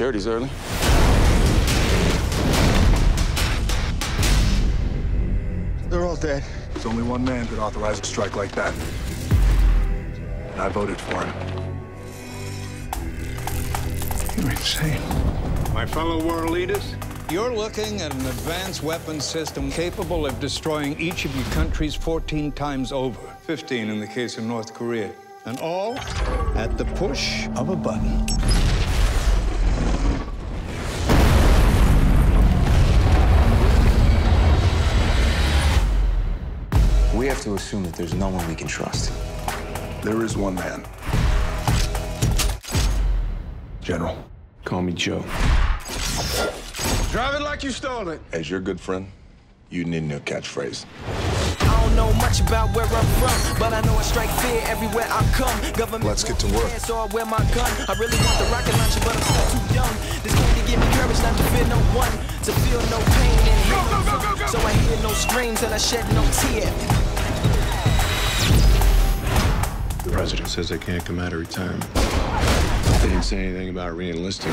Security's early. They're all dead. There's only one man could authorize a strike like that. And I voted for him. You're insane. My fellow world leaders, you're looking at an advanced weapons system capable of destroying each of your countries 14 times over. 15 in the case of North Korea. And all at the push of a button. We have to assume that there's no one we can trust. There is one man. General. Call me Joe. Drive it like you stole it. As your good friend, you need a new catchphrase. I don't know much about where I'm from, but I know I strike fear everywhere I come. Government. Let's get to work. So I wear my gun. I really want the rocket launcher, but I'm still too young. This candy give me courage not to fear no one, to feel no pain and hear no fun. So I hear no screams and I shed no tear. The president says they can't come out of retirement. They didn't say anything about re-enlisting.